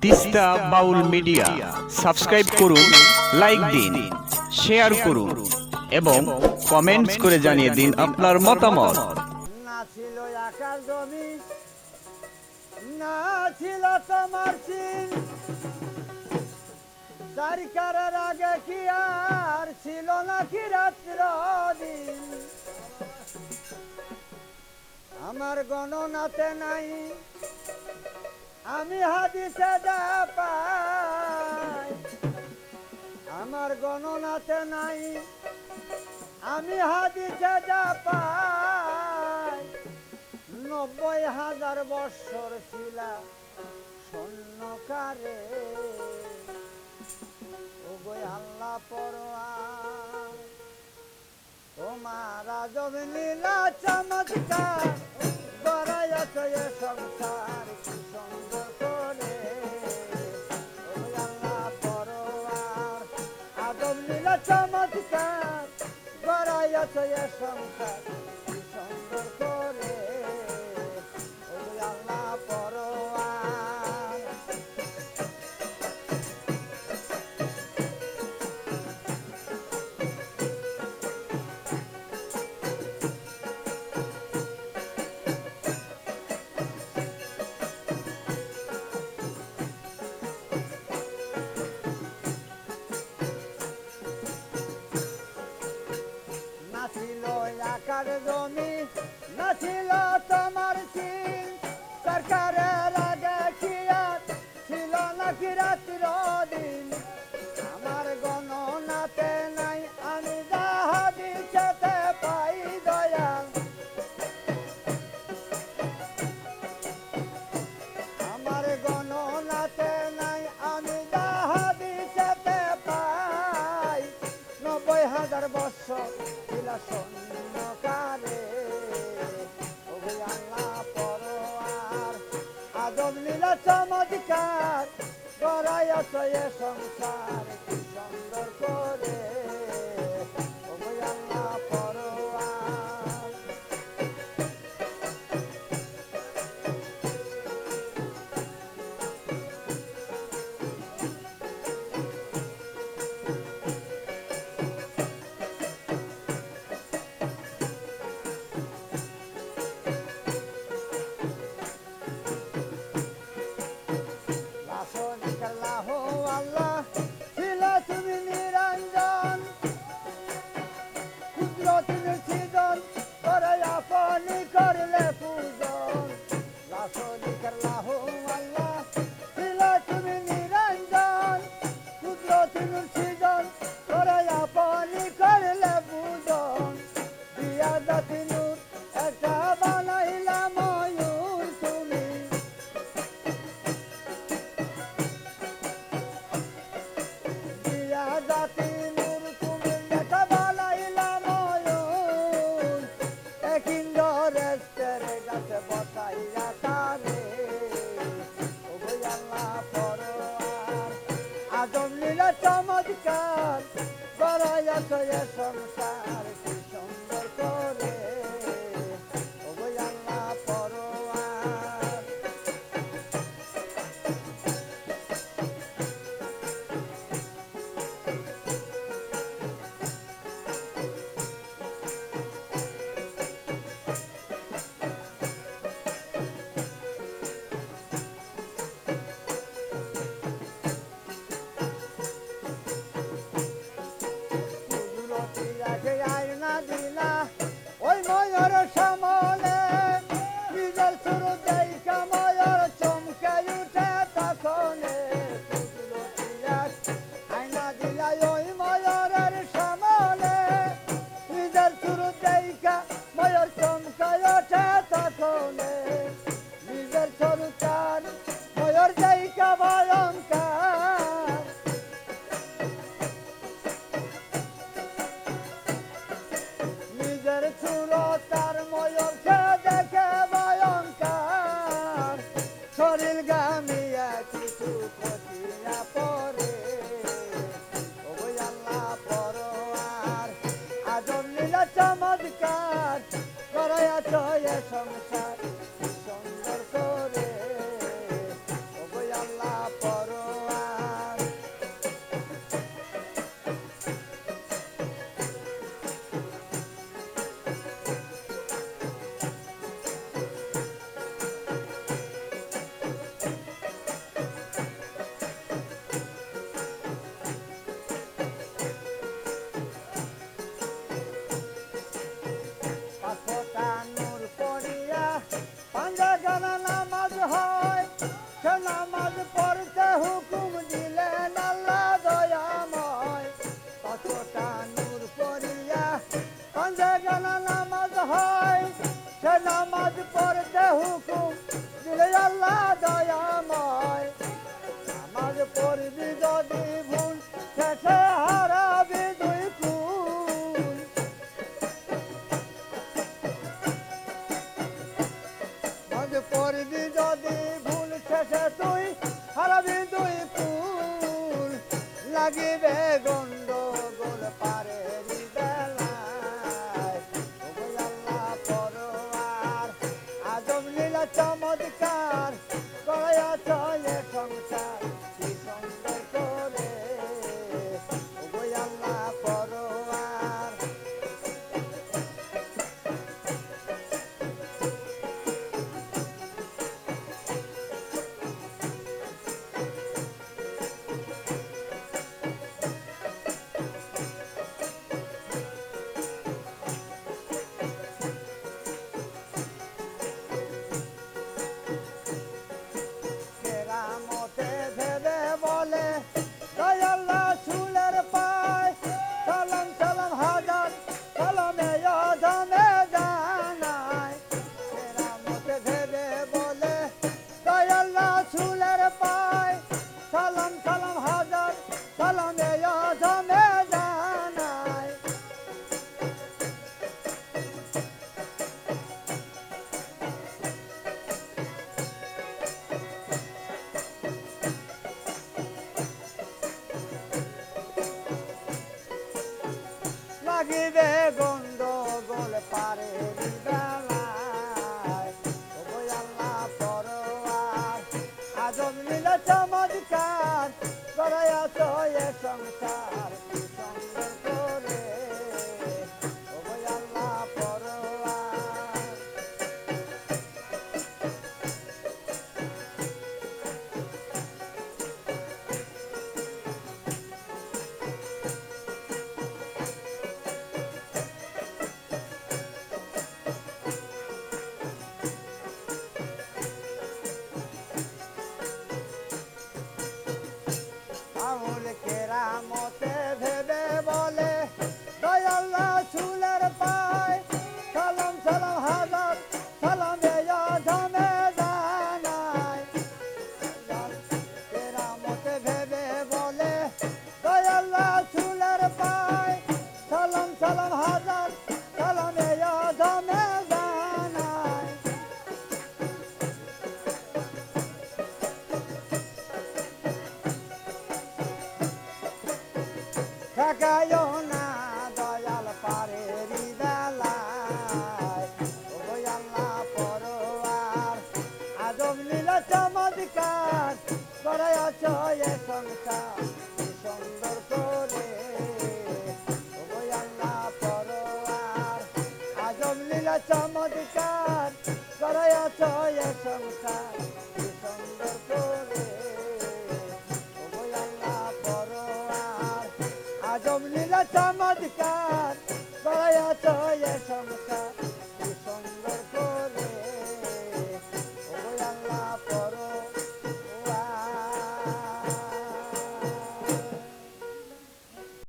তিস্তা বাউল media subscribe করুন, like দিন, share করুন এবং কমেন্টস করে জানিয়ে দিন আপনার মতামত। না ছিল আকাশ জমি, না ছিল তোমার চিন, সরকারের আগে কি আর ছিল নাকি রাত্র দিন? আমার গণনাতে নাই, আমি হাদিসে যা পাই। আমার গণনাতে নাই, আমি হাদিসে যা পাই। ৯০,০০০ বৎসর ছিলা স্বর্ণকারে। ওগো আল্লাহ পরোয়ার, তোমার আজব লীলা চমৎকার, গড়াইয়াছ এ সংসার কি সুন্দর করে। ওগো আল্লাহ পরোয়ার, আজব লীলা চমৎকার, গড়াইয়াছ এ সংসার কি সুন্দর করে। ওগো আল্লাহ পরোয়ার, না ছিল আকার জমি, না ছিল তোমার চিন, সরকারের আগে কি আর ছিল নাকি রাত্র দিন? আমার গণনাতে নাই, আমি যাহা দিতে পাই দয়াল। আমার গণনাতে নাই, আমি যাহা দিতে পাই। ৯০,০০০ বৎসর ছিলা স্বর্ণকারে। ওগো আল্লাহ পরোয়ার, আজব লীলা চমৎকার, গড়াইয়াছ এ সংসার কি সুন্দর করে। ওগো আল্লাহ পরোয়ার, লাশনিক আল্লাহ আল্লাহ ছিল তুমি নিরঞ্জন, কুদরতির সৃজন করে আপনি করলে পূজন। লাশনিক আল্লাহ আল্লাহ ছিল তুমি নিরঞ্জন, কুদরতির সৃজন করে আপনি করলে পূজন। দিয়া জাতি নূর একটা বানাইলা ময়ূর তুমি, দিয়া জাতি নূর তুমি একটা বানাইলা ময়ূর। এক ইন্দ্রের গাছে বসাইয়া তারে। ওগো আল্লাহ পরোয়ার, আজব লীলা চমৎকার, গড়াইয়াছ এ সংসার কি সুন্দর করে। ওগো আল্লাহ পরোয়ার, কুদরতি রাখে আয়না দিলা ওই ময়ূর সামলে। নিজের শুরু দেখা ময়ূর চমকে উঠে তখনে। কুদরতি রাখে আয়না দিলা ওই ময়ূরের সামলে। নিজের শুরু দেখা ময়ূর চমকে ওঠে তখনে। নিজের শুরু চান ময়ূর দেখা ভয়ঙ্কর। নিজের ছুড়ো তার ময়ূরকে দেখে ভয়ঙ্কর। শরীর গামিয়া কিছু নামাজ পড়তে হুকুম দিলেন আল্লাহ দয়াময় কতটা নূর করিয়া কান্দে যেন নামাজ হয় সে নামাজ পড়তে হুকুম দিলে আল্লাহ দয়াময় নামাজ পড়বি যদি ভুল শেষে হারাবি দুই কুল নামাজ পড়বি যদি ভুল শেষে তুই হারাবি দুই কুল লাগিবে গন্ডগোল পারের বেলায় ওগো আল্লাহ পরোয়ার আজব লীলা চমৎকার গড়াইয়াছ এ সংসার কি সুন্দর করে ওগো আল্লাহ পরোয়ার কেরামতে ভেবে বলে দয়াল্লাহ চুলের পায় সালাম সালাম হাজার সালামে আদমে জানায় কেরামতে ভেবে বলে দয়াল্লাহ চুলের পায় সালাম সালাম হাজার সালামে আদমে জানায় লাগিবে গন্ডগোল পারের বেলায় ওগো আল্লাহ পরোয়ার আজব লীলা চমৎকার গড়াইয়াছ এ সংসার কি সুন্দর করে ওগো আল্লাহ পরোয়ার আউল কেরামতে ভেবে বলে দয়াল্লাহ চুলের পায় সালাম সালাম হাজার সালামে আদমে জানায় কেরামতে ভেবে বলে দয়াল্লাহ চুলের পায় সালাম সালাম হাজার সালামে আদমে জানায় ঠেকায়ও না দয়াল পারেরি বেলায় ওগো আল্লাহ পরোয়ার আজব লীলা চমৎকার গড়াইয়াছ এ সংসার কি সুন্দর করে ওগো আল্লাহ পরোয়ার আজব লীলা চমৎকার গড়াইয়াছ এ সংসার কি সুন্দর করে ওগো আল্লাহ পরোয়ার আজব লীলা চমৎকার গড়াইয়াছ এ সংসার